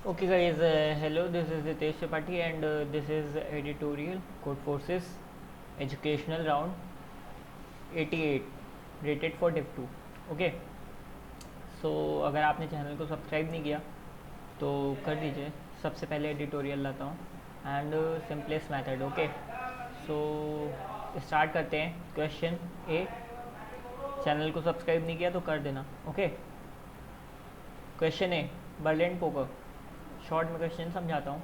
Okay guys, hello, this is Ritesh Tripathi and this is editorial Code Forces educational round 88 rated for div 2. Okay, so अगर आपने channel को subscribe नहीं किया तो कर दीजिए. सबसे पहले एडिटोरियल लाता हूँ and simplest method. Okay, so start करते हैं. क्वेश्चन ए, चैनल को सब्सक्राइब नहीं किया तो कर देना. ओके, क्वेश्चन ए, बर्लिन पोकर. शॉर्ट में क्वेश्चन समझाता हूँ.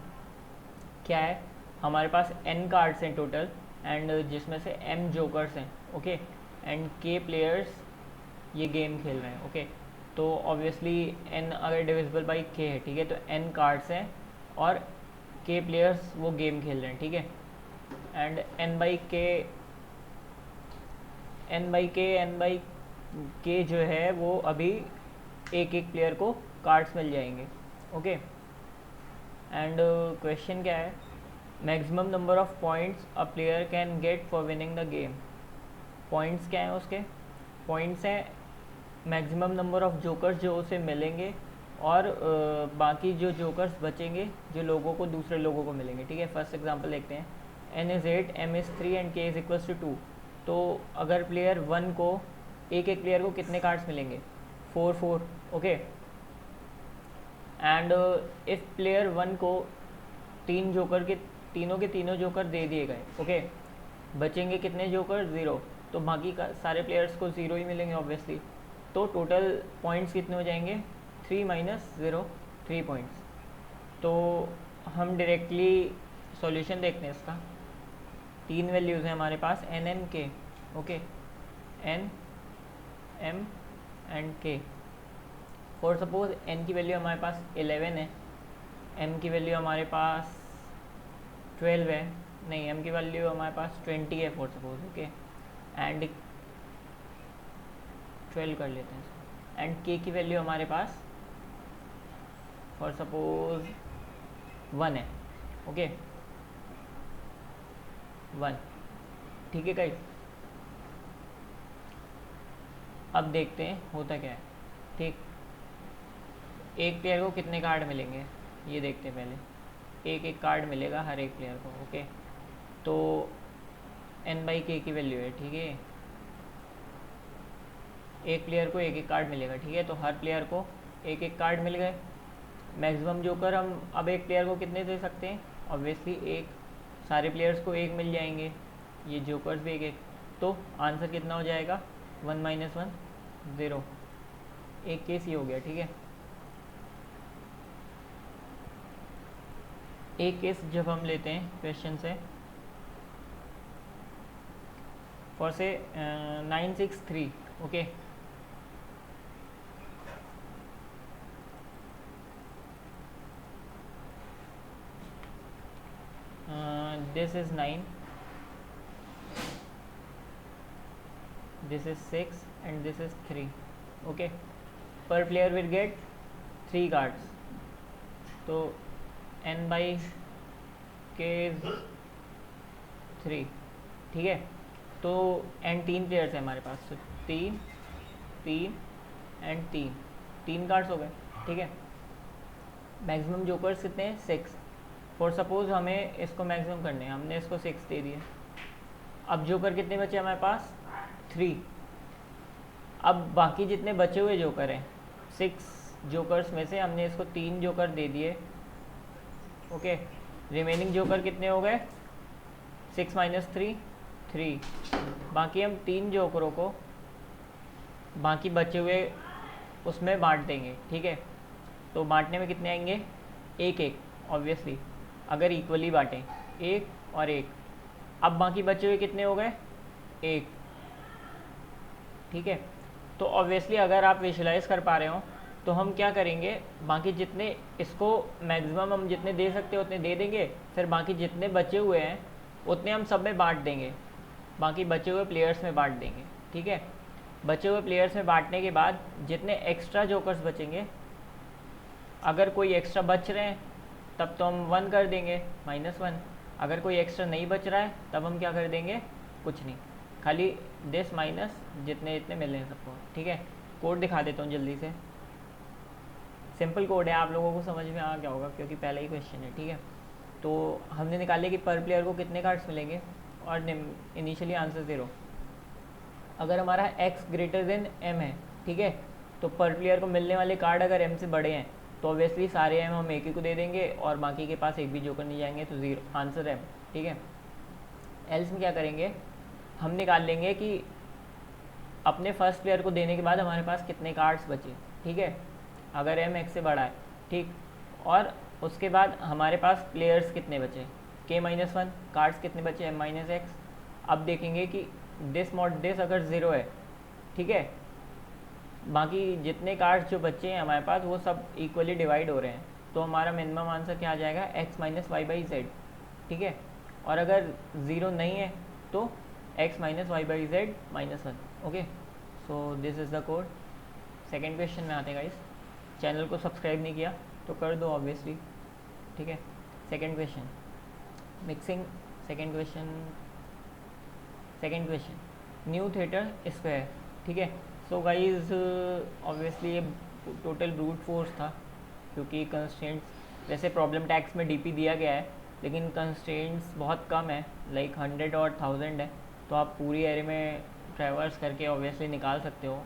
क्या है, हमारे पास n कार्ड्स हैं टोटल एंड जिसमें से m जोकर्स हैं. ओके, एंड k प्लेयर्स ये गेम खेल रहे हैं. ओके, तो ऑब्वियसली n अगर डिविजिबल बाई k है, ठीक है, तो n कार्ड्स हैं और k प्लेयर्स वो गेम खेल रहे हैं. ठीक है, एंड n बाई k जो है वो अभी एक एक प्लेयर को कार्ड्स मिल जाएंगे. ओके, एंड क्वेश्चन क्या है, maximum number of points a player can get for winning the game. Points क्या हैं उसके? पॉइंट्स हैं मैक्सिमम नंबर ऑफ जोकर्स जो उसे मिलेंगे और बाकी जो जोकर्स बचेंगे जो लोगों को दूसरे लोगों को मिलेंगे. ठीक है, फर्स्ट एग्जांपल देखते हैं. n is 8, m is 3 and k is equals to 2. तो अगर प्लेयर 1 को एक एक प्लेयर को कितने कार्ड्स मिलेंगे? 4. ओके, एंड इफ़ प्लेयर 1 को तीन जोकर के तीनों जोकर दे दिए गए. ओके, बचेंगे कितने जोकर? 0. तो बाकी सारे प्लेयर्स को 0 ही मिलेंगे ऑब्वियसली. तो टोटल पॉइंट्स कितने हो जाएंगे? 3 माइनस 0, 3 पॉइंट्स. तो हम डायरेक्टली सॉल्यूशन देखते हैं इसका. तीन वैल्यूज़ हैं हमारे पास, n m k. Okay, n m and k. For suppose n की वैल्यू हमारे पास 11 है, m की वैल्यू हमारे पास 12 है, नहीं m की वैल्यू हमारे पास 20 है फॉर सपोज. ओके, एंड 12 कर लेते हैं. एंड k की वैल्यू हमारे पास फॉर सपोज 1 है. ओके, 1. ठीक है गाइस, अब देखते हैं होता क्या है. ठीक, एक प्लेयर को कितने कार्ड मिलेंगे ये देखते हैं पहले. एक एक कार्ड मिलेगा हर एक प्लेयर को. ओके, तो n बाई के की वैल्यू है. ठीक है, एक प्लेयर को एक एक कार्ड मिलेगा. ठीक है, तो हर प्लेयर को एक एक कार्ड मिल गए. मैक्सिमम जोकर हम अब एक प्लेयर को कितने दे सकते हैं? ऑब्वियसली एक. सारे प्लेयर्स को एक मिल जाएंगे, ये जोकर्स भी एक एक. तो आंसर कितना हो जाएगा? 1 माइनस 1, 0. एक केस ही हो गया. ठीक है, एक केस जब हम लेते हैं क्वेश्चन से, फॉर से 963. Okay, this is 9, this is 6 and this is 3. okay, per player will get 3 cards. तो n by k is 3. ठीक है, तो n 3 प्लेयर्स हैं हमारे पास, तो 3 एंड 3 कार्ड्स हो गए. ठीक है, मैक्सिमम जोकर्स कितने हैं? 6. फॉर सपोज हमें इसको मैक्सिमम करने हैं, हमने इसको 6 दे दिए. अब जोकर कितने बचे हमारे पास? 3. अब बाकी जितने बचे हुए जोकर हैं, 6 जोकर्स में से हमने इसको 3 जोकर दे दिए. ओके, रिमेनिंग जोकर कितने हो गए? 6 माइनस 3. बाकी हम 3 जोकरों को बाकी बचे हुए उसमें बांट देंगे. ठीक है, तो बांटने में कितने आएंगे? एक ऑब्वियसली, अगर इक्वली बांटें, 1 और 1. अब बाकी बचे हुए कितने हो गए? 1. ठीक है, तो ऑब्वियसली अगर आप विजुलाइज कर पा रहे हो तो हम क्या करेंगे, बाकी जितने इसको मैक्सिमम हम जितने दे सकते हैं उतने दे देंगे. फिर बाकी जितने बचे हुए हैं उतने हम सब में बांट देंगे, बाकी बचे हुए प्लेयर्स में बांट देंगे. ठीक है, बचे हुए प्लेयर्स में बांटने के बाद जितने एक्स्ट्रा जोकर्स बचेंगे, अगर कोई एक्स्ट्रा बच रहे हैं तब तो हम 1 कर देंगे, -1. अगर कोई एक्स्ट्रा नहीं बच रहा है तब हम क्या कर देंगे? कुछ नहीं, खाली दिस माइनस जितने जितने मिल रहे हैं सबको. ठीक है, कोड दिखा देता हूँ जल्दी से. सिंपल कोड है, आप लोगों को समझ में आ गया होगा क्योंकि पहला ही क्वेश्चन है, ठीक है। तो हमने निकाले कि पर प्लेयर को कितने कार्ड्स मिलेंगे और इनिशियली आंसर 0। अगर हमारा x ग्रेटर देन m है, ठीक है, तो पर प्लेयर को मिलने वाले कार्ड अगर m से बड़े हैं तो ऑब्वियसली सारे m हम एक ही को दे देंगे और बाकी के पास एक भी जोकर नहीं जाएंगे, तो 0 आंसर m, ठीक है। एल्स में क्या करेंगे, हम निकाल लेंगे कि अपने फर्स्ट प्लेयर को देने के बाद हमारे पास कितने कार्ड्स बचे, ठीक है, अगर m x से बड़ा है, ठीक, और उसके बाद हमारे पास प्लेयर्स कितने बचे, k-1 कार्ड्स कितने बचे, m-x। अब देखेंगे कि दिस अगर 0 है, ठीक है, बाकी जितने कार्ड्स जो बचे हैं हमारे पास वो सब इक्वली डिवाइड हो रहे हैं, तो हमारा मिनिमम आंसर क्या आ जाएगा, x minus y by z, ठीक है। और अगर 0 नहीं है तो x minus y by z -1। Okay, so this is the code. Second question में आते हैं गाइस। चैनल को सब्सक्राइब नहीं किया तो कर दो ऑब्वियसली, ठीक है। Second question mixing, second question new theatre square, ठीक है। सो गाइज ऑब्वियसली ये टोटल ब्रूट फोर्स था क्योंकि कंस्ट्रेंट्स, वैसे प्रॉब्लम टैक्स में डीपी दिया गया है लेकिन कंस्ट्रेंट्स बहुत कम है, लाइक 100 और 1000 है, तो आप पूरी एरे में ट्रैवर्स करके ऑब्वियसली निकाल सकते हो।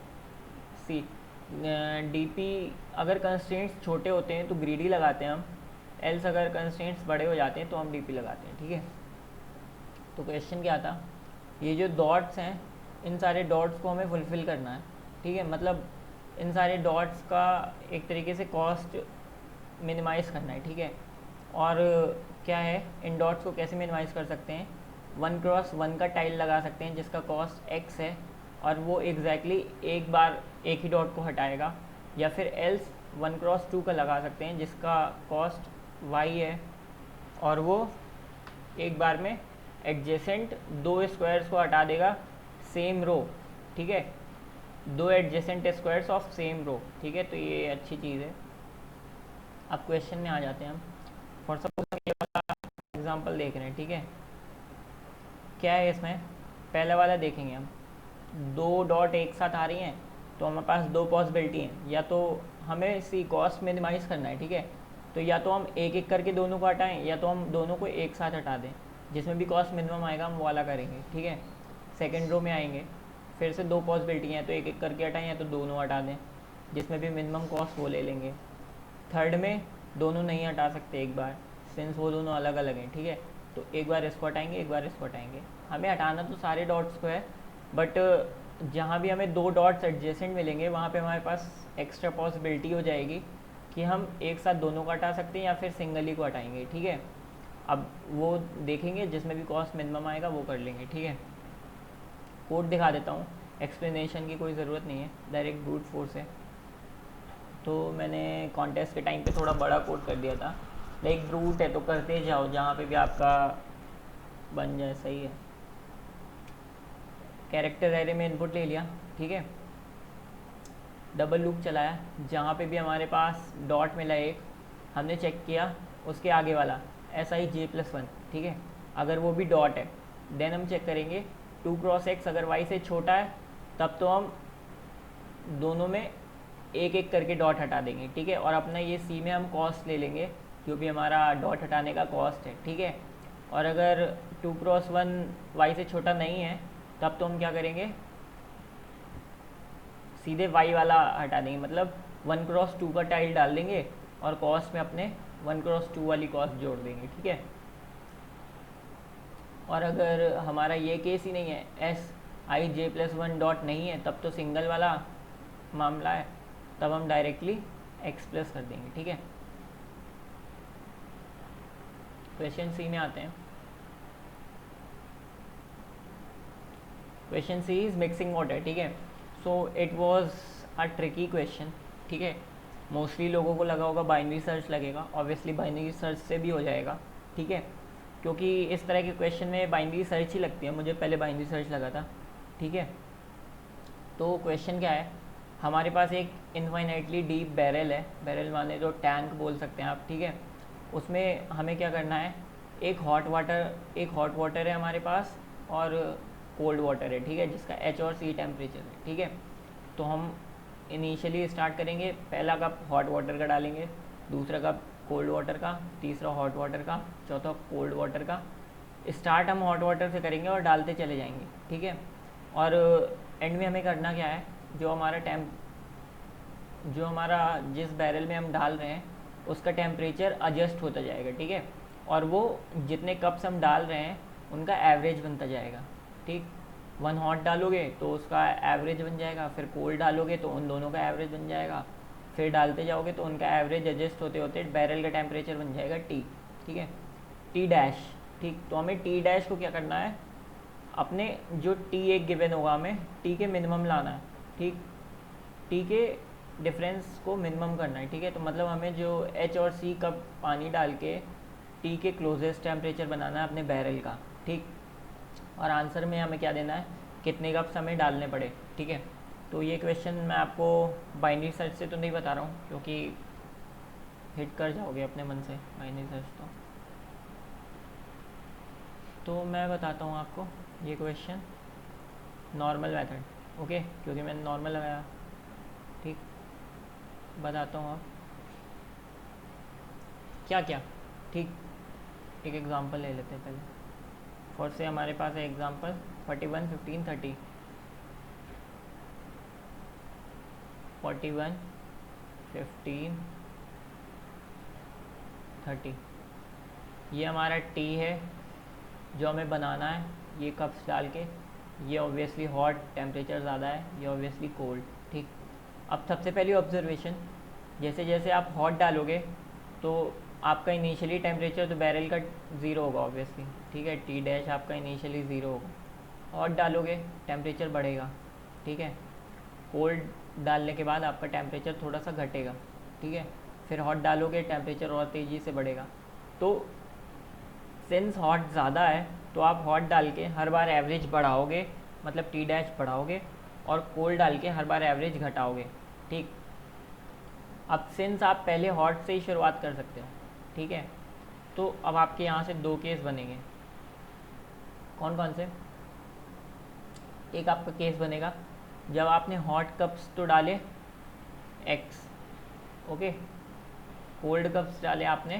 सी डीपी अगर कंस्ट्रेंट्स छोटे होते हैं तो ग्रीडी लगाते हैं हम, एल्स अगर कंस्ट्रेंट्स बड़े हो जाते हैं तो हम डीपी लगाते हैं, ठीक है। तो क्वेश्चन क्या था, ये जो डॉट्स हैं इन सारे डॉट्स को हमें फुलफ़िल करना है, ठीक है, मतलब इन सारे डॉट्स का एक तरीके से कॉस्ट मिनिमाइज़ करना है, ठीक है। और क्या है, इन डॉट्स को कैसे मिनिमाइज़ कर सकते हैं, 1x1 का टाइल लगा सकते हैं जिसका कॉस्ट x है और वो एग्जैक्टली एक बार एक ही डॉट को हटाएगा, या फिर एल्स 1x2 का लगा सकते हैं जिसका कॉस्ट y है और वो एक बार में एडजेसेंट 2 स्क्वायर्स को हटा देगा सेम रो, ठीक है, 2 adjacent squares of same row, ठीक है। तो ये अच्छी चीज़ है। अब क्वेश्चन में आ जाते हैं हम। फॉर सपोज हम ये वाला एग्जांपल देख रहे हैं, ठीक है, क्या है इसमें, पहला वाला देखेंगे हम, 2 डॉट एक साथ आ रही हैं तो हमारे पास 2 पॉसिबिलिटी हैं, या तो हमें इसी कॉस्ट मिनिमाइज़ करना है, ठीक है, तो या तो हम एक एक करके दोनों को हटाएं या तो हम दोनों को एक साथ हटा दें, जिसमें भी कॉस्ट मिनिमम आएगा हम वो वाला करेंगे, ठीक है। सेकेंड रो में आएंगे, फिर से 2 पॉसिबिलिटी हैं, तो एक एक करके हटाएं या तो दोनों हटा दें, जिसमें भी मिनिमम कॉस्ट वो ले लेंगे। थर्ड में दोनों नहीं हटा सकते एक बार, सिंस वो दोनों अलग अलग हैं, ठीक है, तो एक बार इसको हटाएंगे एक बार इसको हटाएंगे। हमें हटाना तो सारे डॉट्स को है, बट जहाँ भी हमें 2 डॉट्स एडजेसेंट मिलेंगे वहाँ पे हमारे पास एक्स्ट्रा पॉसिबिलिटी हो जाएगी कि हम एक साथ दोनों को हटा सकते हैं या फिर सिंगल ही को हटाएंगे, ठीक है। अब वो देखेंगे, जिसमें भी कॉस्ट मिनिमम आएगा वो कर लेंगे, ठीक है। कोड दिखा देता हूँ, एक्सप्लेनेशन की कोई ज़रूरत नहीं है, डायरेक्ट ब्रूट फोर्स है। तो मैंने कॉन्टेस्ट के टाइम पे थोड़ा बड़ा कोड कर दिया था, लाइक ब्रूट है तो करते जाओ जहाँ पे भी आपका बन जाए, सही है। कैरेक्टर एरे में इनपुट ले लिया, ठीक है, डबल लूप चलाया, जहाँ पे भी हमारे पास डॉट मिला एक, हमने चेक किया उसके आगे वाला SIJ+1, ठीक है, अगर वो भी डॉट है देन हम चेक करेंगे 2x(x), अगर y से छोटा है तब तो हम दोनों में एक एक करके डॉट हटा देंगे, ठीक है। और अपना ये C में हम कॉस्ट ले लेंगे जो भी हमारा डॉट हटाने का कॉस्ट है, ठीक है। और अगर 2x1 y से छोटा नहीं है तब तो हम क्या करेंगे, सीधे y वाला हटा देंगे, मतलब 1x2 का टाइल डाल देंगे और कॉस्ट में अपने 1x2 वाली कॉस्ट जोड़ देंगे, ठीक है। और अगर हमारा ये केस ही नहीं है, SIJ+1 डॉट नहीं है, तब तो सिंगल वाला मामला है, तब हम डायरेक्टली x+ कर देंगे, ठीक है। क्वेश्चन सी में आते हैं। Question C is mixing water, ठीक है। So it was a tricky question, ठीक है। मोस्टली लोगों को लगा होगा बाइनरी सर्च लगेगा, ऑब्वियसली बाइनरी सर्च से भी हो जाएगा, ठीक है, क्योंकि इस तरह के क्वेश्चन में बाइनरी सर्च ही लगती है। मुझे पहले बाइनरी सर्च लगा था, ठीक है। तो क्वेश्चन क्या है, हमारे पास एक इनफाइनाइटली डीप बैरल है, बैरल माने तो टैंक बोल सकते हैं आप, ठीक है। उसमें हमें क्या करना है, एक हॉट वाटर है हमारे पास और कोल्ड वाटर है, ठीक है, जिसका H और C टेम्परेचर है, ठीक है। तो हम इनिशियली स्टार्ट करेंगे, पहला कप हॉट वाटर का डालेंगे, दूसरा कप कोल्ड वाटर का, तीसरा हॉट वाटर का, चौथा कोल्ड वाटर का। स्टार्ट हम हॉट वाटर से करेंगे और डालते चले जाएंगे, ठीक है। और एंड में हमें करना क्या है, जो हमारा जिस बैरल में हम डाल रहे हैं उसका टेम्परेचर एडजस्ट होता जाएगा, ठीक है। और वो जितने कप्स हम डाल रहे हैं उनका एवरेज बनता जाएगा, ठीक। 1 हॉट डालोगे तो उसका एवरेज बन जाएगा, फिर कोल्ड डालोगे तो उन दोनों का एवरेज बन जाएगा, फिर डालते जाओगे तो उनका एवरेज एडजस्ट होते होते बैरल का टेम्परेचर बन जाएगा टी, ठीक है, टी डैश, ठीक। तो हमें टी डैश को क्या करना है, अपने जो टी एक गिवन होगा हमें टी के मिनिमम लाना है, ठीक। टी के डिफरेंस को मिनिमम करना है, ठीक है। तो मतलब हमें जो एच और सी कप पानी डाल के टी के क्लोजेस्ट टेम्परेचर बनाना है अपने बैरल का, ठीक। और आंसर में हमें क्या देना है, कितने कप्स हमें डालने पड़े, ठीक है। तो ये क्वेश्चन मैं आपको बाइनरी सर्च से तो नहीं बता रहा हूँ, क्योंकि हिट कर जाओगे अपने मन से बाइनरी सर्च तो मैं बताता हूँ आपको ये क्वेश्चन नॉर्मल मेथड, ओके, क्योंकि मैंने नॉर्मल लगाया, ठीक। बताता हूँ आप क्या क्या, ठीक। एक एग्जांपल ले लेते हैं पहले। फॉर से हमारे पास है एग्जांपल 41, 15, 30, 41, 15, 30। ये हमारा टी है जो हमें बनाना है, ये कप्स डाल के। ये ऑब्वियसली हॉट, टेम्परेचर ज़्यादा है, ये ऑब्वियसली कोल्ड, ठीक। अब सबसे पहली ऑब्जर्वेशन, जैसे जैसे आप हॉट डालोगे तो आपका इनिशियली टेम्परेचर तो बैरल का ज़ीरो होगा ऑब्वियसली, ठीक है। टी डैश आपका इनिशियली ज़ीरो होगा। हॉट डालोगे टेम्परेचर बढ़ेगा, ठीक है। कोल्ड डालने के बाद आपका टेम्परेचर थोड़ा सा घटेगा, ठीक है। फिर हॉट डालोगे टेम्परेचर और तेज़ी से बढ़ेगा। तो सिंस हॉट ज़्यादा है तो आप हॉट डाल के हर बार एवरेज बढ़ाओगे, मतलब टी डैश बढ़ाओगे, और कोल्ड डाल के हर बार एवरेज घटाओगे, ठीक। अब सिंस आप पहले हॉट से ही शुरुआत कर सकते हो, ठीक है। तो अब आपके यहाँ से 2 केस बनेंगे। कौन कौन से? एक आपका केस बनेगा जब आपने हॉट कप्स तो डाले x, ओके, कोल्ड कप्स डाले आपने,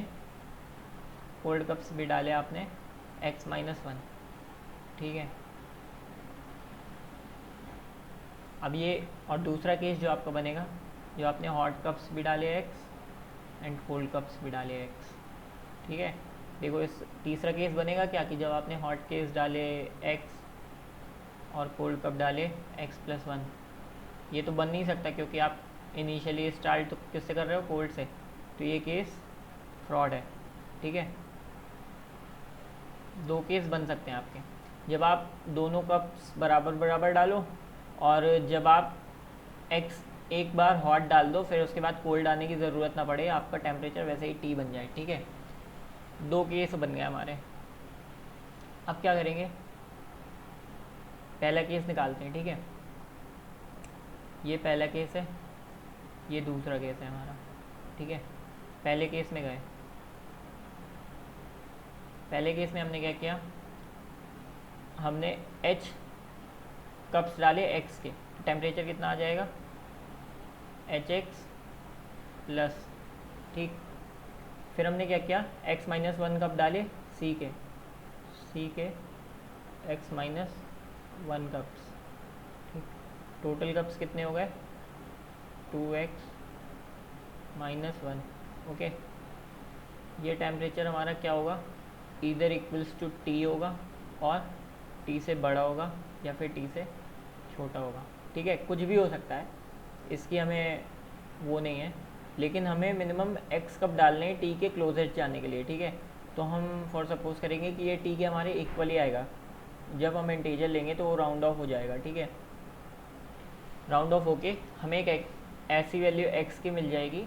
कोल्ड कप्स भी डाले आपने x-1, ठीक है। अब ये, और दूसरा केस जो आपका बनेगा, जो आपने हॉट कप्स भी डाले x एंड कोल्ड कप्स भी डाले x, ठीक है। देखो इस तीसरा केस बनेगा क्या, कि जब आपने हॉट केस डाले x और कोल्ड कप डाले x+1। ये तो बन नहीं सकता क्योंकि आप इनिशियली स्टार्ट तो किससे कर रहे हो, कोल्ड से, तो ये केस फ्रॉड है, ठीक है। 2 केस बन सकते हैं आपके, जब आप दोनों कप्स बराबर बराबर डालो, और जब आप x एक बार हॉट डाल दो फिर उसके बाद कोल्ड डालने की ज़रूरत ना पड़े, आपका टेम्परेचर वैसे ही टी बन जाए, ठीक है। 2 केस बन गए हमारे। अब क्या करेंगे, पहला केस निकालते हैं, ठीक है। ये पहला केस है, ये दूसरा केस है हमारा, ठीक है। पहले केस में गए, पहले केस में हमने क्या किया, हमने h कप्स डाले x के, टेम्परेचर कितना आ जाएगा, HX प्लस, ठीक। फिर हमने क्या किया, x-1 कप डाले C के x-1 कप्स, ठीक। टोटल कप्स कितने हो गए, 2x-1, ओके। ये टेम्परेचर हमारा क्या होगा, इधर इक्वल्स टू T होगा, और T से बड़ा होगा या फिर T से छोटा होगा, ठीक है। कुछ भी हो सकता है, इसकी हमें वो नहीं है, लेकिन हमें मिनिमम x कप डालने हैं टी के क्लोजेस्ट जाने के लिए, ठीक है। तो हम फॉर सपोज करेंगे कि ये टी के हमारे इक्वल ही आएगा। जब हम इंटीजर लेंगे तो वो राउंड ऑफ हो जाएगा, ठीक है। राउंड ऑफ होके हमें एक ऐसी वैल्यू x की मिल जाएगी,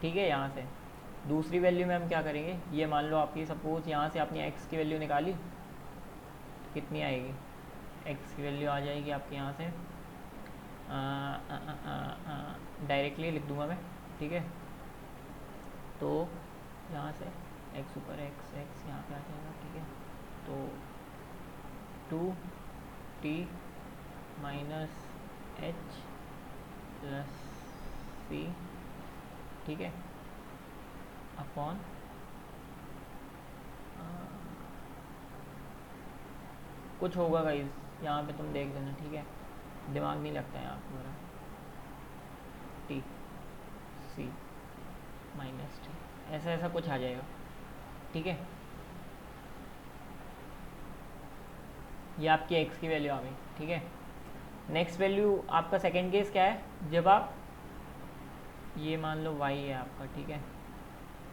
ठीक है। यहाँ से दूसरी वैल्यू में हम क्या करेंगे, ये मान लो आपकी सपोज यहाँ से आपने x की वैल्यू निकाली, कितनी आएगी, x की वैल्यू आ जाएगी आपके यहाँ से, डायरेक्टली लिख दूंगा मैं, ठीक है। तो यहाँ से x ऊपर x यहाँ पे आ जाएगा, ठीक है। तो 2t - h प्लस सी, ठीक है, अपॉन कुछ होगा गाइस, यहाँ पे तुम देख लेना, ठीक है, दिमाग नहीं लगता है यहाँ पर मेरा, टी सी माइनस टी, ऐसा ऐसा कुछ आ जाएगा, ठीक है। ये आपकी एक्स की वैल्यू आ गई, ठीक है। नेक्स्ट वैल्यू आपका सेकेंड केस क्या है, जब आप ये मान लो y है आपका, ठीक है,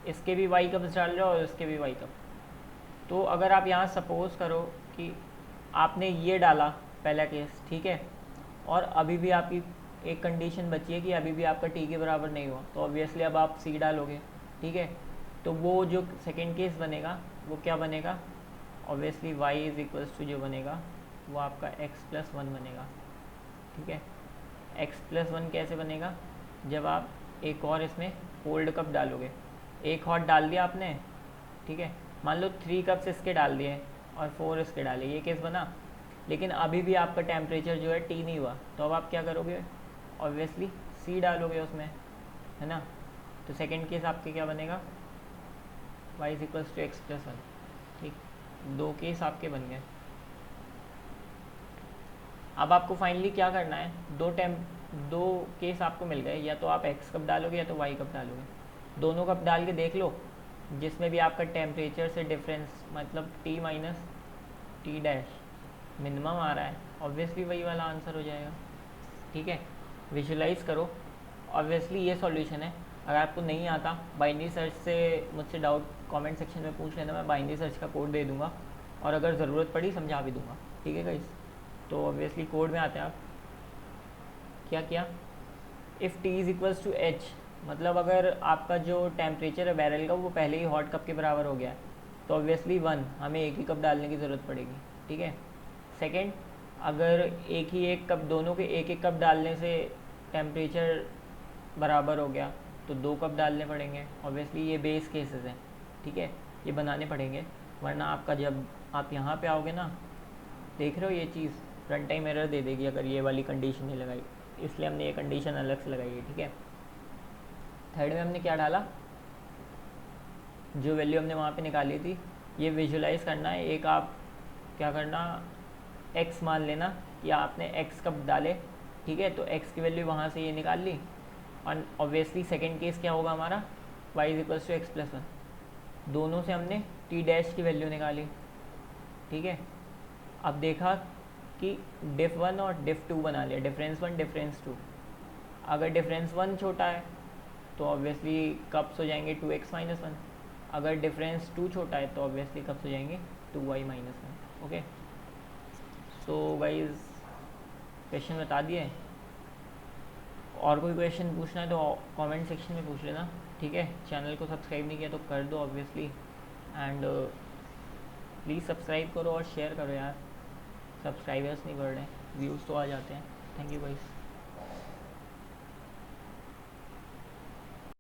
इसके भी y कब्स डाल रहे हो और इसके भी y कब। तो अगर आप यहाँ सपोज करो कि आपने ये डाला पहला केस, ठीक है, और अभी भी आपकी एक कंडीशन बची है कि अभी भी आपका t के बराबर नहीं हुआ, तो ऑब्वियसली अब आप c डालोगे, ठीक है। तो वो जो सेकेंड केस बनेगा वो क्या बनेगा, obviously y is equals to जो बनेगा वो आपका x प्लस वन बनेगा, ठीक है। x प्लस वन कैसे बनेगा, जब आप एक और इसमें कोल्ड कप डालोगे, एक हॉट डाल दिया आपने, ठीक है, मान लो 3 कप्स इसके डाल दिए और 4 इसके डाले, ये केस बना, लेकिन अभी भी आपका टेम्परेचर जो है टी नहीं हुआ, तो अब आप क्या करोगे, ऑब्वियसली सी डालोगे उसमें, है ना। तो सेकेंड केस आपके क्या बनेगा, y is equals to x plus one, ठीक, दो केस आपके बन गए। अब आपको फाइनली क्या करना है, दो केस आपको मिल गए, या तो आप x कप डालोगे या तो y कप डालोगे, दोनों कप डाल के देख लो, जिसमें भी आपका टेम्परेचर से डिफरेंस मतलब t minus t dash minimum आ रहा है, ऑब्वियसली वही वाला आंसर हो जाएगा, ठीक है। विजुलाइज करो, ऑब्वियसली ये सॉल्यूशन है। अगर आपको नहीं आता बाइनरी सर्च से मुझसे डाउट कमेंट सेक्शन में पूछ लेना, मैं बाइनरी सर्च का कोड दे दूंगा और अगर ज़रूरत पड़ी समझा भी दूंगा, ठीक है गाइस। तो ऑब्वियसली कोड में आते हैं आप, क्या किया, if T is equals to H, मतलब अगर आपका जो टेम्परेचर है बैरल का वो पहले ही हॉट कप के बराबर हो गया है, तो ऑब्वियसली 1 हमें एक ही कप डालने की ज़रूरत पड़ेगी, ठीक है। सेकेंड, अगर एक कप, दोनों के एक कप डालने से टेम्परेचर बराबर हो गया तो 2 कप डालने पड़ेंगे, ऑब्वियसली ये बेस केसेस हैं, ठीक है, ये बनाने पड़ेंगे, वरना आपका जब आप यहाँ पे आओगे ना, देख रहे हो ये चीज़ रन टाइम एरर दे देगी अगर ये वाली कंडीशन नहीं लगाई, इसलिए हमने ये कंडीशन अलग से लगाई है, ठीक है। थर्ड में हमने क्या डाला, जो वैल्यू हमने वहाँ पे निकाली थी, ये विजुलाइज करना है, एक आप क्या करना, x मान लेना कि आपने x कब डाले, ठीक है, तो x की वैल्यू वहाँ से ये निकाल ली, और ऑब्वियसली सेकेंड केस क्या होगा हमारा, y is equals to x plus one, दोनों से हमने t डैश की वैल्यू निकाली, ठीक है। अब देखा कि डिफ 1 और डिफ 2 बना लिया, डिफरेंस 1 डिफरेंस 2, अगर डिफरेंस 1 छोटा है तो ऑब्वियसली कप्स हो जाएंगे 2x माइनस वन, अगर डिफरेंस 2 छोटा है तो ऑब्वियसली कप्स हो जाएंगे 2y minus one, okay. So guys question बता दिए, और कोई क्वेश्चन पूछना है तो कमेंट सेक्शन में पूछ लेना, ठीक है। चैनल को सब्सक्राइब नहीं किया तो कर दो ऑब्वियसली, एंड प्लीज़ सब्सक्राइब करो और शेयर करो यार, सब्सक्राइबर्स नहीं बढ़ रहे, व्यूज़ तो आ जाते हैं। Thank you guys.